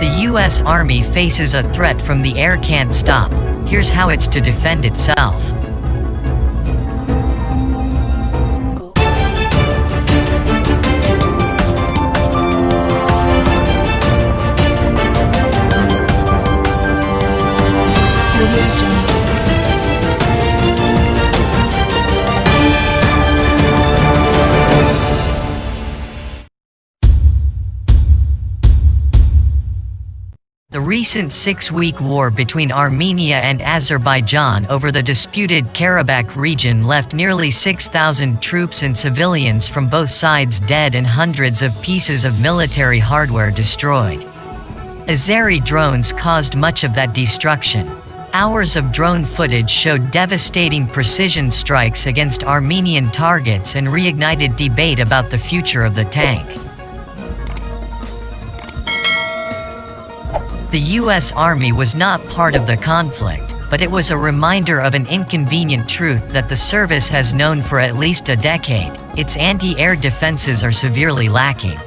The US Army faces a threat from the air can't stop. Here's how it's to defend itself. The recent 6-week war between Armenia and Azerbaijan over the disputed Karabakh region left nearly 6,000 troops and civilians from both sides dead and hundreds of pieces of military hardware destroyed. Azeri drones caused much of that destruction. Hours of drone footage showed devastating precision strikes against Armenian targets and reignited debate about the future of the tank. The US Army was not part of the conflict, but it was a reminder of an inconvenient truth that the service has known for at least a decade: its anti-air defenses are severely lacking.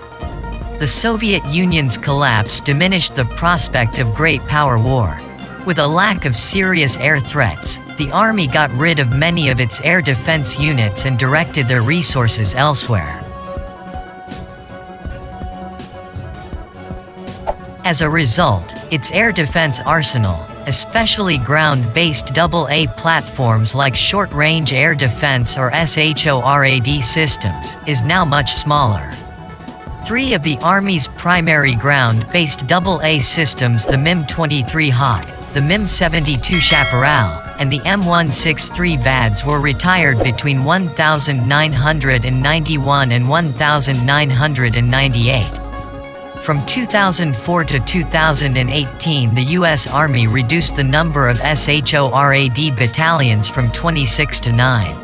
The Soviet Union's collapse diminished the prospect of great power war. With a lack of serious air threats, the Army got rid of many of its air defense units and directed their resources elsewhere. As a result, its air defense arsenal, especially ground-based AA platforms like short-range air defense or SHORAD systems, is now much smaller. 3 of the Army's primary ground-based AA systems, the MIM-23 Hawk, the MIM-72 Chaparral, and the M163 VADS, were retired between 1991 and 1998. From 2004 to 2018, the U.S. Army reduced the number of SHORAD battalions from 26 to 9.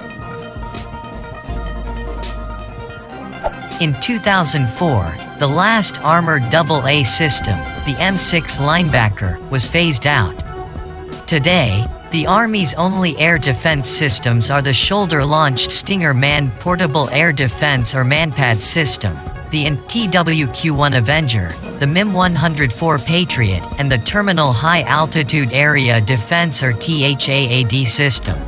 In 2004, the last armored AA system, the M6 Linebacker, was phased out. Today, the Army's only air defense systems are the shoulder-launched Stinger Manned Portable Air Defense or MANPAD system, the TWQ-1 Avenger, the MIM-104 Patriot, and the Terminal High Altitude Area Defense or THAAD system.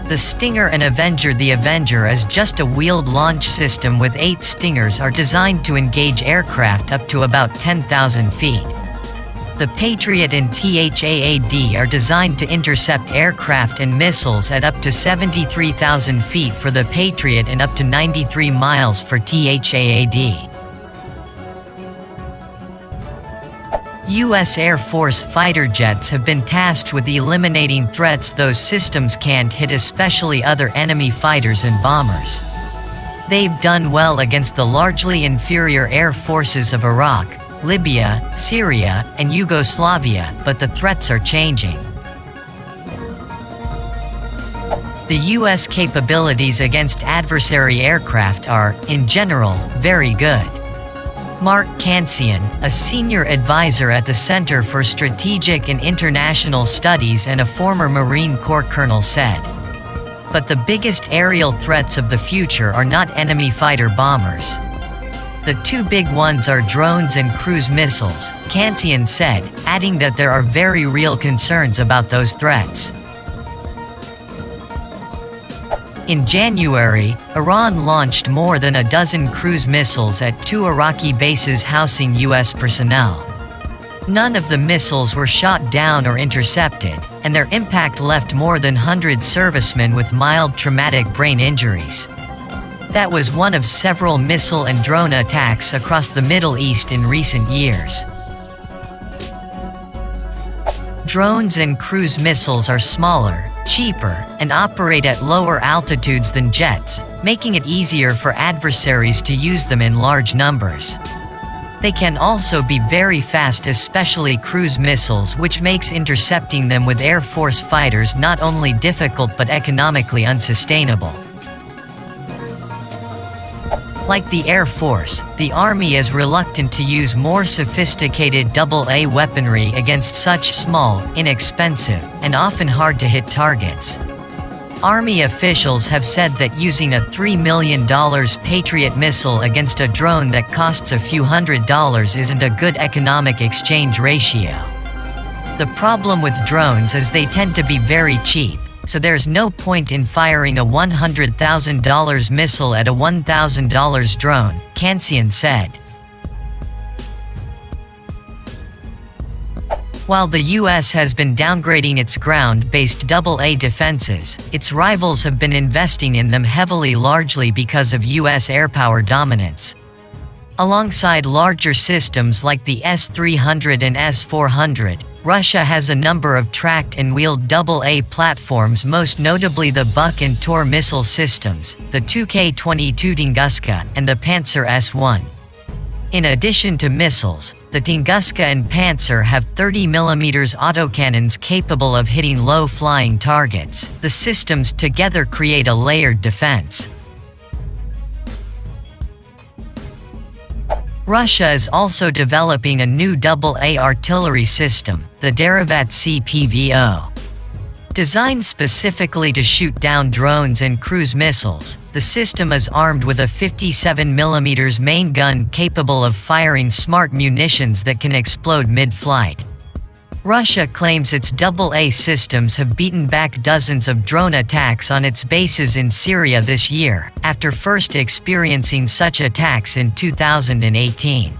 The Stinger and Avenger. The Avenger is just a wheeled launch system with 8 Stingers are designed to engage aircraft up to about 10,000 feet. The Patriot and THAAD are designed to intercept aircraft and missiles at up to 73,000 feet for the Patriot and up to 93 miles for THAAD. U.S. Air Force fighter jets have been tasked with eliminating threats those systems can't hit, especially other enemy fighters and bombers. They've done well against the largely inferior air forces of Iraq, Libya, Syria, and Yugoslavia, but the threats are changing. The U.S. capabilities against adversary aircraft are, in general, very good. Mark Kansian, a senior advisor at the Center for Strategic and International Studies and a former Marine Corps colonel, said. But the biggest aerial threats of the future are not enemy fighter bombers. The 2 big ones are drones and cruise missiles, Kansian said, adding that there are very real concerns about those threats. In January, Iran launched more than a dozen cruise missiles at 2 Iraqi bases housing U.S. personnel. None of the missiles were shot down or intercepted, and their impact left more than 100 servicemen with mild traumatic brain injuries. That was one of several missile and drone attacks across the Middle East in recent years. Drones and cruise missiles are smaller, cheaper, and operate at lower altitudes than jets, making it easier for adversaries to use them in large numbers. They can also be very fast, especially cruise missiles, which makes intercepting them with Air Force fighters not only difficult but economically unsustainable. Like the Air Force, the Army is reluctant to use more sophisticated AA weaponry against such small, inexpensive, and often hard-to-hit targets. Army officials have said that using a $3 million Patriot missile against a drone that costs a few $100s isn't a good economic exchange ratio. The problem with drones is they tend to be very cheap, so there's no point in firing a $100,000 missile at a $1,000 drone, Kansian said. While the US has been downgrading its ground-based AA defenses, its rivals have been investing in them heavily, largely because of US airpower dominance. Alongside larger systems like the S-300 and S-400, Russia has a number of tracked and wheeled AA platforms, most notably the Buk and Tor missile systems, the 2K-22 Tunguska, and the Pantsir S-1. In addition to missiles, the Tunguska and Pantsir have 30mm autocannons capable of hitting low-flying targets. The systems together create a layered defense. Russia is also developing a new AA artillery system, the Derivat CPVO. Designed specifically to shoot down drones and cruise missiles, the system is armed with a 57mm main gun capable of firing smart munitions that can explode mid-flight. Russia claims its AA systems have beaten back dozens of drone attacks on its bases in Syria this year, after first experiencing such attacks in 2018.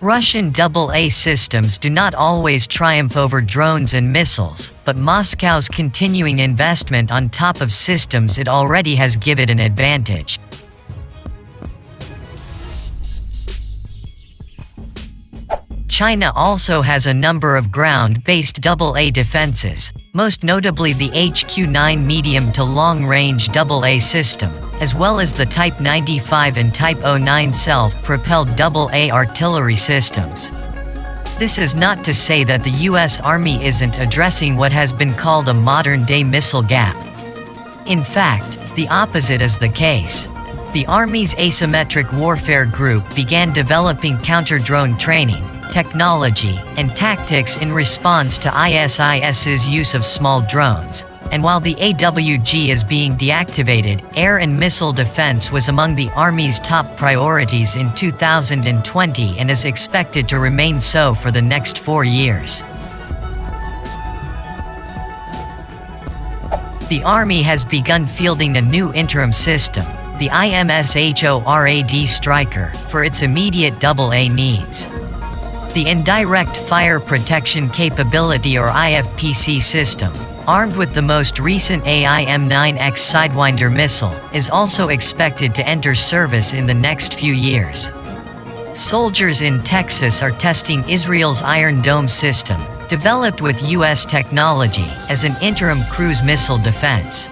Russian AA systems do not always triumph over drones and missiles, but Moscow's continuing investment on top of systems it already has given it an advantage. China also has a number of ground-based AA defenses, most notably the HQ-9 medium to long-range AA system, as well as the Type 95 and Type 09 self-propelled AA artillery systems. This is not to say that the US Army isn't addressing what has been called a modern-day missile gap. In fact, the opposite is the case. The Army's Asymmetric Warfare Group began developing counter-drone training, technology, and tactics in response to ISIS's use of small drones, and while the AWG is being deactivated, air and missile defense was among the Army's top priorities in 2020 and is expected to remain so for the next 4 years. The Army has begun fielding a new interim system, the IMSHORAD Striker, for its immediate AA needs. The Indirect Fire Protection Capability or IFPC system, armed with the most recent AIM-9X Sidewinder missile, is also expected to enter service in the next few years. Soldiers in Texas are testing Israel's Iron Dome system, developed with US technology, as an interim cruise missile defense.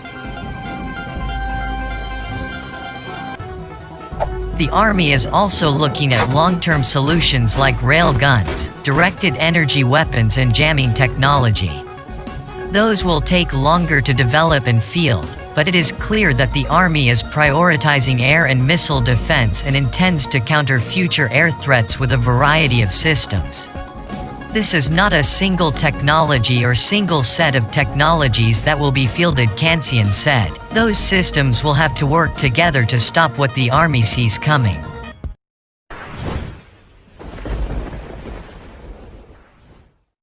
The Army is also looking at long-term solutions like rail guns, directed energy weapons and jamming technology. Those will take longer to develop and field, but it is clear that the Army is prioritizing air and missile defense and intends to counter future air threats with a variety of systems. This is not a single technology or single set of technologies that will be fielded, Kansian said. Those systems will have to work together to stop what the Army sees coming.